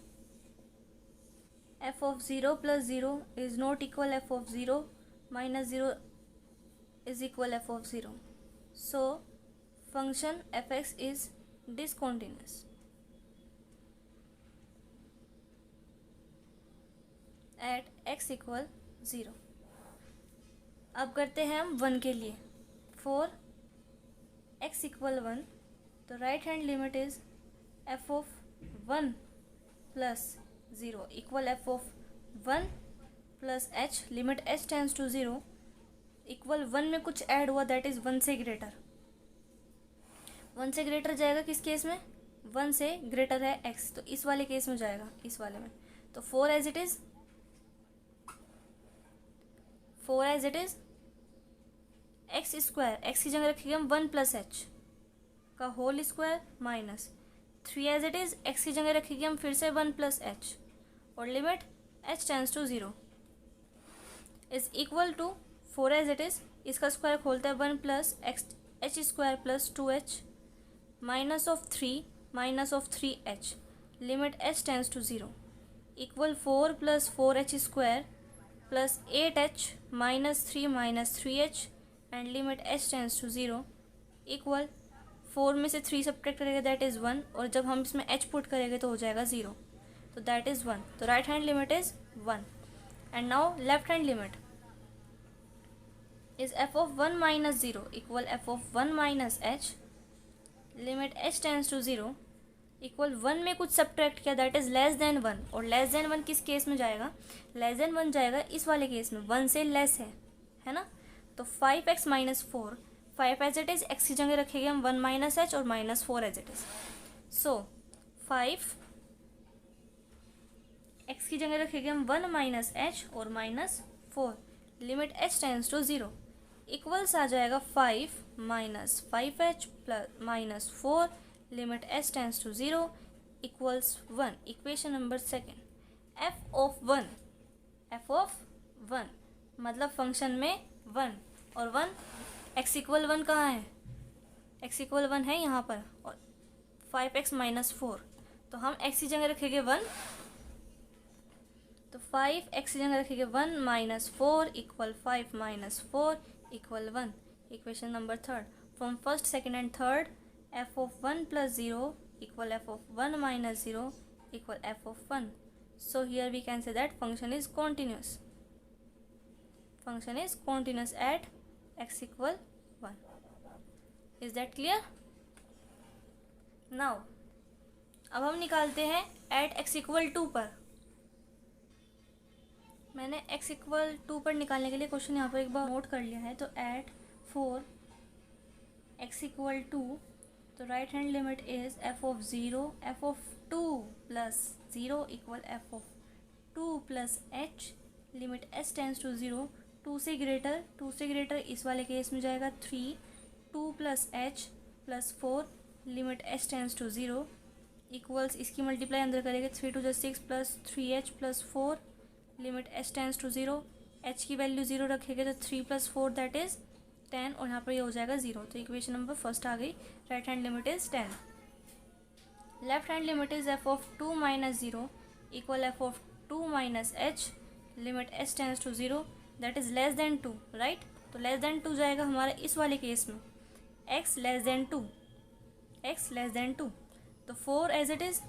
f of 0 plus 0 is not equal f of 0 minus 0 is equal f of 0, so function fx is discontinuous at x equal 0। अब करते हैं हम 1 के लिए, for x equal 1, तो right hand limit is f of 1 plus 0 equal f of 1 plus h, limit h tends to 0 equal 1 में कुछ add हुआ दैट इज 1 से ग्रेटर, 1 से ग्रेटर जाएगा किस केस में, 1 से ग्रेटर है x, तो इस वाले केस में जाएगा, इस वाले में। तो 4 as it is, 4 as it is x square, x की जगह रखेंगे हम 1 प्लस एच का whole square minus 3 as it is, x की जगह रखेंगे हम फिर से 1 प्लस एच और limit h tends to 0 is equal to 4 as it is, इसका स्क्वायर खोलता है 1 plus x h square plus 2h minus of 3 h, limit h tends to 0 equal 4 plus 4h square plus 8h minus 3h and limit h tends to 0 equal 4 में से 3 subtract करेंगे that is 1, और जब हम इसमें h put करेंगे तो हो जाएगा 0, तो दैट इज़ 1, तो right hand limit is 1। And now left hand limit is f of 1 minus 0 equal f of 1 minus h, limit h tends to 0 equal 1 में कुछ सब्ट्रैक्ट किया दैट इज लेस देन 1, और लेस देन 1 किस case में जाएगा, less than 1 जाएगा इस वाले केस में, 1 से लेस है ना। तो 5x minus 4, 5 as it is, x की जगह रखेंगे हम 1 माइनस h और minus 4 as it is, so 5 x की जगह रखेंगे हम 1 माइनस h और minus 4, limit h tends to 0 equals आ जाएगा 5 minus 5h plus minus 4, limit h tends to 0 equals 1, equation number second. f of 1 मतलब फंक्शन में 1 और 1, x इक्वल 1 कहाँ है, x इक्वल 1 है यहाँ पर, और 5x माइनस 4, तो हम x की जगह रखेंगे 1, तो 5x की जगह रखेंगे 1 minus 4 equal 5 minus 4 equal 1, equation number third. From first, second and third, f of 1 plus 0 equal f of 1 minus 0 equal f of 1. So here we can say that function is continuous. Function is continuous at x equal 1. Is that clear? Now अब हम निकालते हैं eight x equal to पर। मैंने x equal to पर निकालने के लिए क्वेश्चन यहाँ पर एक बार नोट कर लिया है। तो at four x equal to, तो right hand limit is f of zero f of two plus zero equal f of two plus h, limit s tense to zero, two से greater इस वाले case में जाएगा 3, 2 प्लस h प्लस 4, limit s tense to zero इक्वल्स, इसकी multiply अंदर करेंगे 3 two 6 plus 3h plus 4, limit s tense to zero, h की वैल्यू ज़ीरो रखेंगे तो 3 प्लस 4 दैट इज़ 10, और यहाँ पर ये हो जाएगा ज़ीरो। तो इक्वेशन नंबर फर्स्ट आ गई। Right hand limit is 10। Left hand limit is f of two minus zero equal f of two minus h, limit s tense to zero that is less than two, right. तो less than two जाएगा हमारा इस वाले case में, x less than two, x less than two. तो 4 as it is,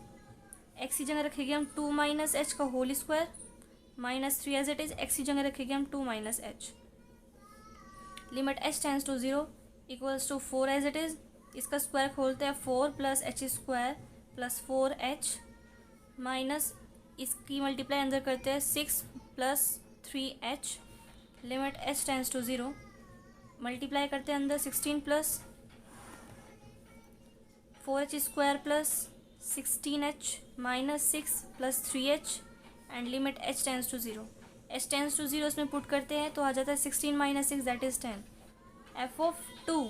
x की जगह रखेंगे हम 2 माइनस h का whole square, minus 3 as it is, x की जगह रखेंगे हम 2 minus h, limit h tends to zero equals to 4 as it is, इसका स्क्वायर खोलते हैं 4 plus h square plus 4h, minus इसकी मल्टीप्लाई अंदर करते हैं 6 plus 3h, limit h tends to zero, multiply करते हैं अंदर 16 plus 4h square plus 16h minus 6 plus 3h and limit h tends to zero. h tends to zero इसमें put करते हैं तो आ जाता है 16 minus 6 that is 10। f of two,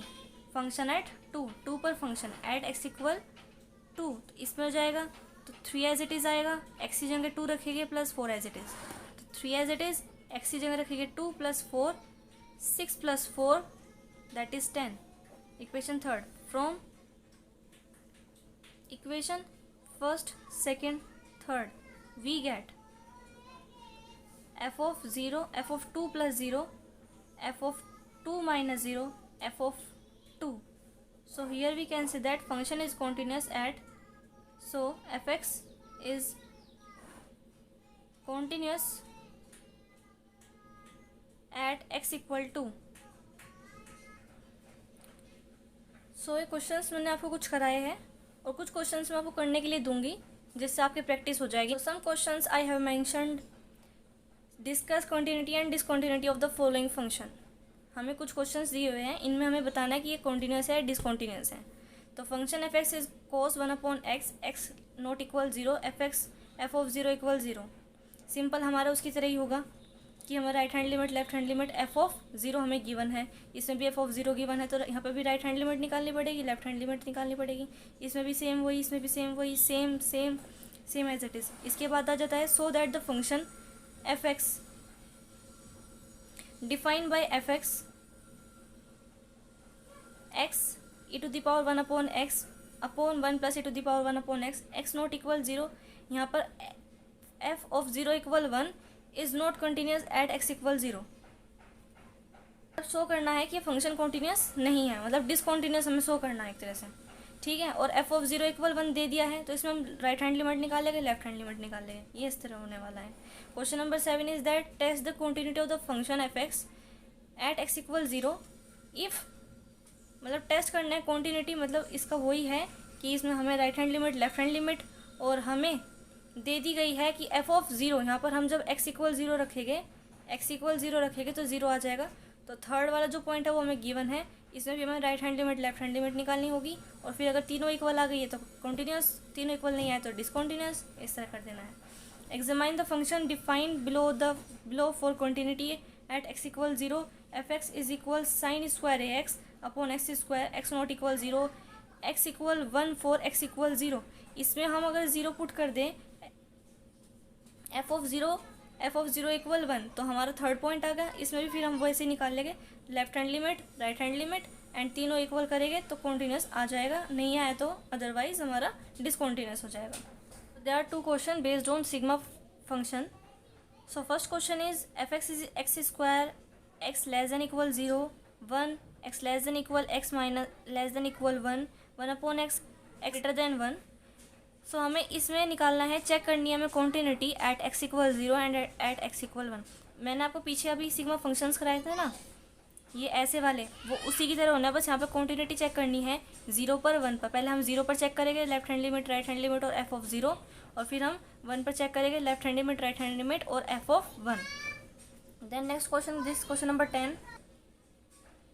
function at two, two पर function at x equal to, तो इसमें हो जाएगा तो 3 एज इट इज़ आएगा, x की जगह 2 रखेंगे प्लस 4 एज इट इज़, तो 3 एज इट इज़, x की जगह रखेंगे 2 plus 4, 6 plus 4 that is 10। Equation third, from equation first second third we get f of 0, f of 2 plus 0, f of 2 minus 0, f of 2. So here we can say that function is continuous at, so fx is continuous at x equal to. So ये questions मैंने आपको कुछ कराए हैं और कुछ questions मैं आपको करने के लिए दूंगी जिससे आपकी प्रैक्टिस हो जाएगी। Some questions I have mentioned, discuss continuity and discontinuity of the following function. हमें कुछ क्वेश्चंस दिए हुए हैं, इनमें हमें बताना है कि ये कॉन्टीन्यूस है डिसकंटिन्यूस है। तो function F x is cos 1/x, x not equal zero, F of zero equal zero. Simple हमारा उसकी तरह ही होगा कि हमारा right hand limit left hand limit f of zero हमें गिवन है, इसमें भी एफ ऑफ ज़ीरो गिवन है, तो यहाँ पर भी राइट हैंड लिमिट निकालनी पड़ेगी, लेफ्ट हैंड लिमिट निकालनी पड़ेगी। इसमें भी सेम वही, इसमें भी सेम वही, same same same as it is. इसके बाद आ जाता है so that the function F x defined by f x x e to the power 1/x upon 1 plus e to the power 1/x, x not equal zero. यहाँ पर f of zero equal 1 is not continuous at x equal zero. Show करना है कि function continuous नहीं है, मतलब discontinuous हमें show करना है एक तरह से, ठीक है। और एफ ऑफ ज़ीरो इक्वल 1 दे दिया है तो इसमें हम राइट हैंड लिमिट निकालेंगे, लेफ्ट हैंड लिमिट निकालेंगे, ये इस तरह होने वाला है। Question number 7 is that test the continuity of the function F x at x equal zero if, मतलब टेस्ट करना है कॉन्टिन्यूटी, मतलब इसका वही है कि इसमें हमें right hand limit left hand limit और हमें दे दी गई है कि एफ ऑफ ज़ीरो, यहाँ पर हम जब x इक्वल ज़ीरो रखेंगे, x इक्वल ज़ीरो रखेंगे तो ज़ीरो आ जाएगा। तो थर्ड वाला जो पॉइंट है वो हमें गिवन है, इसमें भी हमें right hand limit left hand limit निकालनी होगी, और फिर अगर तीनों इक्वल आ गई है तो कॉन्टीन्यूस, तीनों इक्वल नहीं आए तो डिसकॉन्टीन्यूस, इस तरह कर देना है। Examine the function defined below for continuity at x equal zero, f x is equal sine square a x upon x square, x not equal zero, x equal 1 for x equal zero. इसमें हम अगर zero put कर दें, F of zero equal 1, तो हमारा third point आ गया। इसमें भी फिर हम वैसे ही निकाल लेंगे, left hand limit right hand limit and तीनों इक्वल करेंगे तो कॉन्टीन्यूस आ जाएगा, नहीं आया तो अदरवाइज हमारा डिसकॉन्टीन्यूस हो जाएगा। There are two question based on sigma function. So first question is f x is x square, x less than equal zero, 1, x less than equal x minus less than equal 1, 1/x greater than 1। So हमें इसमें निकालना है, check करनी है हमें continuity at x equal zero and at x equal 1। मैंने आपको पीछे अभी सिग्मा फंक्शंस कराए थे ना, ये ऐसे वाले वो उसी की तरह होना है, बस यहाँ पे कॉन्टिन्यूटी चेक करनी है 0 पर 1 पर। पहले हम 0 पर चेक करेंगे left hand limit, right hand limit और एफ ऑफ 0, और फिर हम 1 पर चेक करेंगे left hand limit, right hand limit और F of 1। Then next question, this question number 10,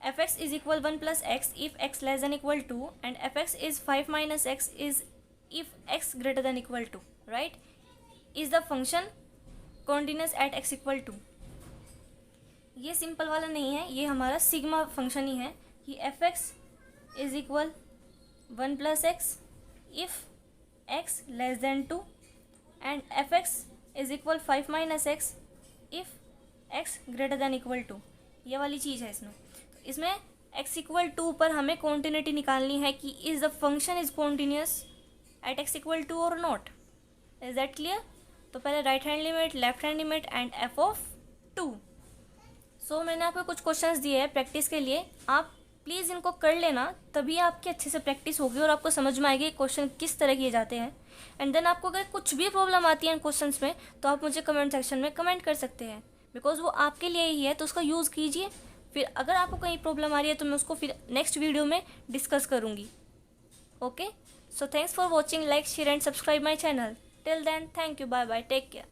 fx is equal 1 plus x if x less than equal to, and fx is 5 minus x is if x greater than equal to, right? Is the function continuous at x equal to? ये simple वाला नहीं है, ये हमारा sigma function ही है कि F x is equal 1 plus x if x less than 2 and f x is equal 5 minus x if x greater than equal two. ये वाली चीज़ है इसमें x इक्वल 2 पर हमें कॉन्टिन्यूटी निकालनी है कि is the function is continuous at x equal 2 और नॉट। Is that clear? तो पहले right hand limit, left hand limit and F of 2। सो मैंने आपको कुछ क्वेश्चंस दिए हैं प्रैक्टिस के लिए, आप प्लीज़ इनको कर लेना, तभी आपकी अच्छे से प्रैक्टिस होगी और आपको समझ में आएगी क्वेश्चन किस तरह किए जाते हैं। एंड देन आपको अगर कुछ भी प्रॉब्लम आती है इन क्वेश्चंस में तो आप मुझे कमेंट सेक्शन में कमेंट कर सकते हैं, बिकॉज वो आपके लिए ही है, तो उसका यूज़ कीजिए। फिर अगर आपको कहीं प्रॉब्लम आ रही है तो मैं उसको फिर नेक्स्ट वीडियो में डिस्कस करूँगी। Okay, so thanks for watching, like share and subscribe my channel. Till then, thank you, bye bye, take care.